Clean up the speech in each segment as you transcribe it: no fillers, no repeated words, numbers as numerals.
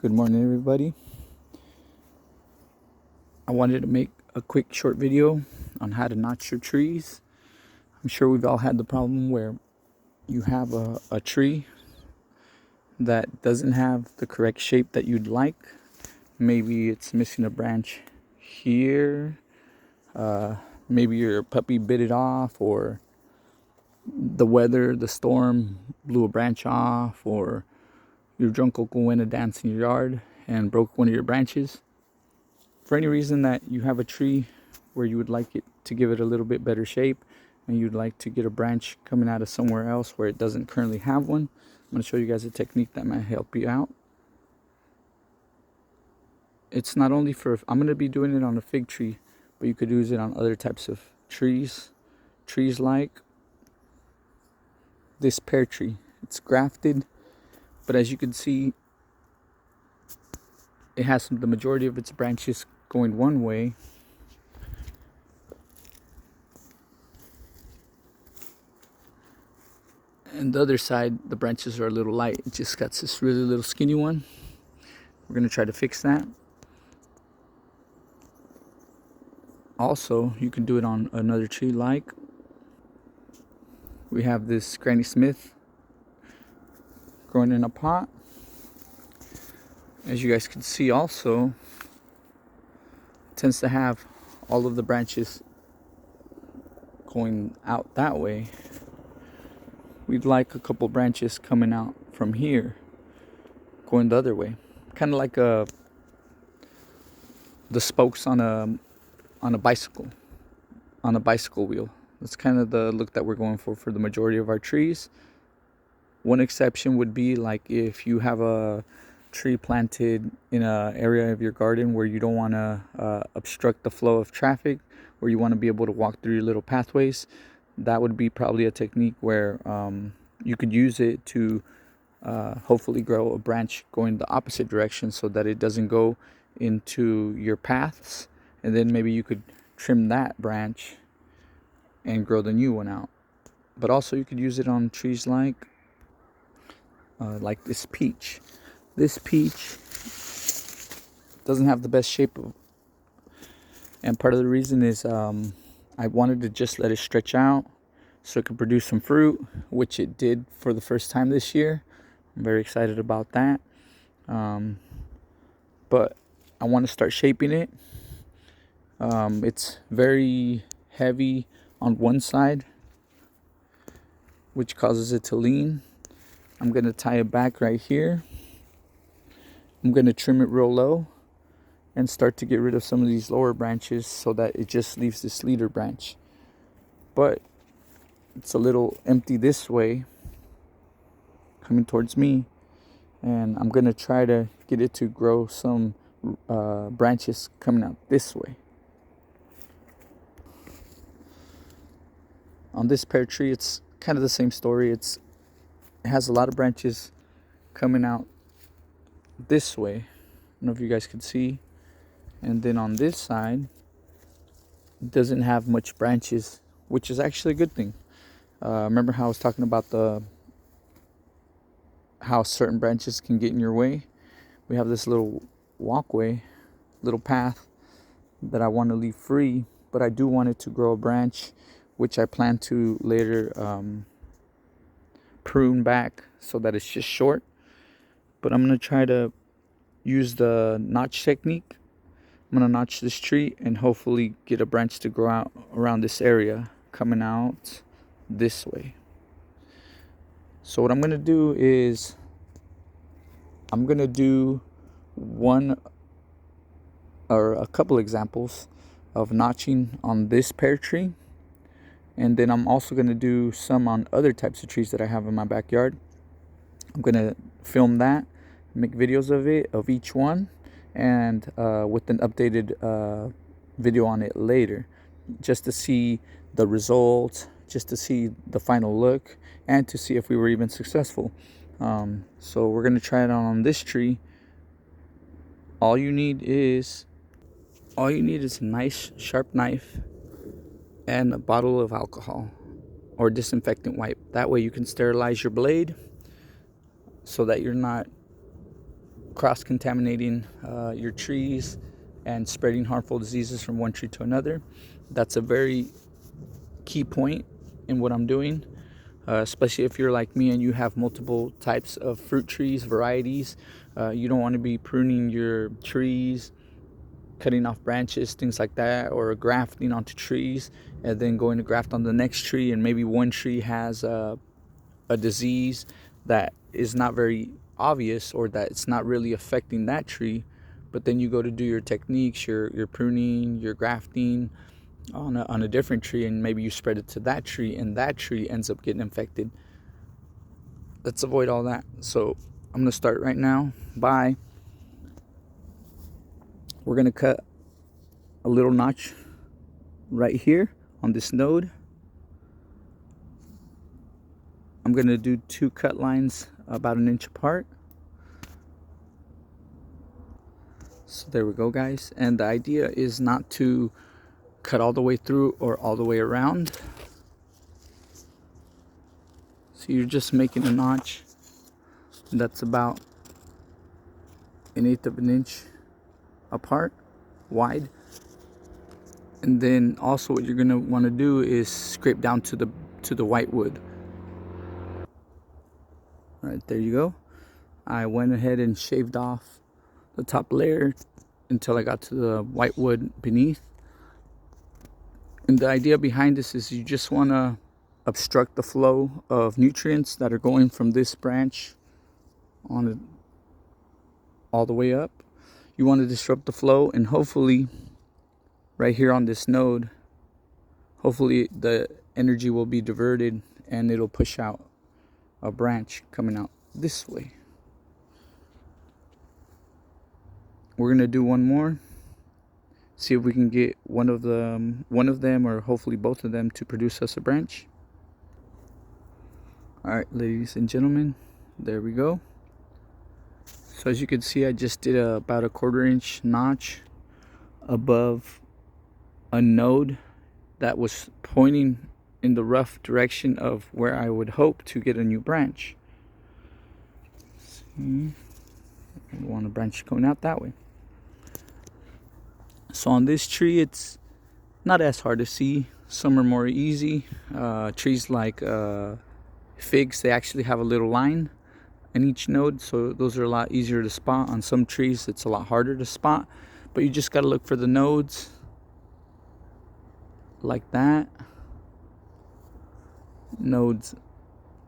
Good morning, everybody. I wanted to make a quick short video on how to notch your trees. I'm sure we've all had the problem where you have a tree that doesn't have the correct shape that you'd like. Maybe it's missing a branch here. Maybe your puppy bit it off, or the weather, the storm blew a branch off, or your drunk uncle went to dance in your yard and broke one of your branches. For any reason that you have a tree where you would like it to give it a little bit better shape, and you'd like to get a branch coming out of somewhere else where it doesn't currently have one, I'm going to show you guys a technique that might help you out. It's not only for, I'm going to be doing it on a fig tree, but you could use it on other types of trees. Trees like this pear tree. It's grafted, but as you can see, it has the majority of its branches going one way, and the other side, the branches are a little light. It just got this really little skinny one. We're going to try to fix that. Also, you can do it on another tree like we have this Granny Smith growing in a pot. As you guys can see, also tends to have all of the branches going out that way. We'd like a couple branches coming out from here going the other way, kind of like the spokes on a bicycle wheel. That's kind of the look that we're going for the majority of our trees. One exception would be like if you have a tree planted in an area of your garden where you don't want to obstruct the flow of traffic, where you want to be able to walk through your little pathways. That would be probably a technique where you could use it to hopefully grow a branch going the opposite direction so that it doesn't go into your paths, and then maybe you could trim that branch and grow the new one out. But also you could use it on trees like this peach. This peach doesn't have the best shape and part of the reason is I wanted to just let it stretch out so it could produce some fruit, which it did for the first time this year. I'm very excited about that. But I want to start shaping it. It's very heavy on one side, which causes it to lean. I'm going to tie it back right here. I'm going to trim it real low and start to get rid of some of these lower branches so that it just leaves this leader branch. But it's a little empty this way, coming towards me, and I'm going to try to get it to grow some branches coming out this way. On this pear tree, it's kind of the same story. It has a lot of branches coming out this way. I don't know if you guys can see. And then on this side, it doesn't have much branches, which is actually a good thing. Remember how I was talking about how certain branches can get in your way? We have this little walkway, little path that I want to leave free, but I do want it to grow a branch, which I plan to later prune back so that it's just short. But I'm going to try to use the notch technique. I'm going to notch this tree and hopefully get a branch to grow out around this area, coming out this way. So what I'm going to do is I'm going to do one or a couple examples of notching on this pear tree. And then I'm also going to do some on other types of trees that I have in my backyard. I'm going to film that, make videos of it, of each one, and with an updated video on it later, just to see the results, just to see the final look, and to see if we were even successful. So we're going to try it on this tree. All you need is a nice sharp knife and a bottle of alcohol or disinfectant wipe. That way you can sterilize your blade so that you're not cross-contaminating your trees and spreading harmful diseases from one tree to another. That's a very key point in what I'm doing, especially if you're like me and you have multiple types of fruit trees, varieties. You don't want to be pruning your trees, cutting off branches, things like that, or grafting onto trees and then going to graft on the next tree, and maybe one tree has a disease that is not very obvious, or that it's not really affecting that tree, but then you go to do your techniques, your pruning, your grafting on a different tree, and maybe you spread it to that tree and that tree ends up getting infected. Let's avoid all that. So I'm gonna start right now. Bye. We're gonna cut a little notch right here on this node. I'm gonna do 2 cut lines about 1 inch apart. So there we go, guys. And the idea is not to cut all the way through or all the way around. So you're just making a notch that's about 1/8 of an inch apart, wide. And then also what you're gonna want to do is scrape down to the white wood. All right, there you go. I went ahead and shaved off the top layer until I got to the white wood beneath. And the idea behind this is you just want to obstruct the flow of nutrients that are going from this branch on it all the way up. You want to disrupt the flow, and hopefully right here on this node, hopefully the energy will be diverted and it'll push out a branch coming out this way. We're gonna do one more, see if we can get one of them, or hopefully both of them, to produce us a branch. All right, ladies and gentlemen, there we go. So as you can see, I just did about a 1/4 inch notch above a node that was pointing in the rough direction of where I would hope to get a new branch. See, I want a branch going out that way. So on this tree, it's not as hard to see. Some are more easy. Trees like figs, they actually have a little line in each node, so those are a lot easier to spot. On some trees, it's a lot harder to spot, but you just got to look for the nodes like that, nodes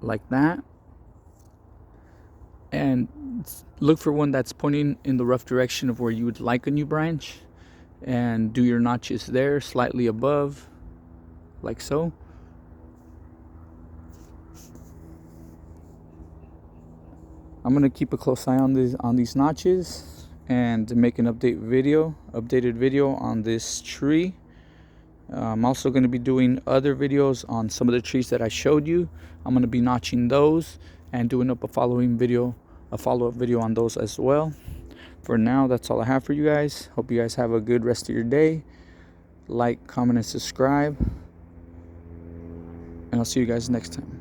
like that, and look for one that's pointing in the rough direction of where you would like a new branch, and do your notches there slightly above, like so. I'm gonna keep a close eye on these notches and make an updated video on this tree. I'm also going to be doing other videos on some of the trees that I showed you. I'm going to be notching those and doing up a follow-up video on those as well. For now, that's all I have for you guys. Hope you guys have a good rest of your day. Like, comment, and subscribe. And I'll see you guys next time.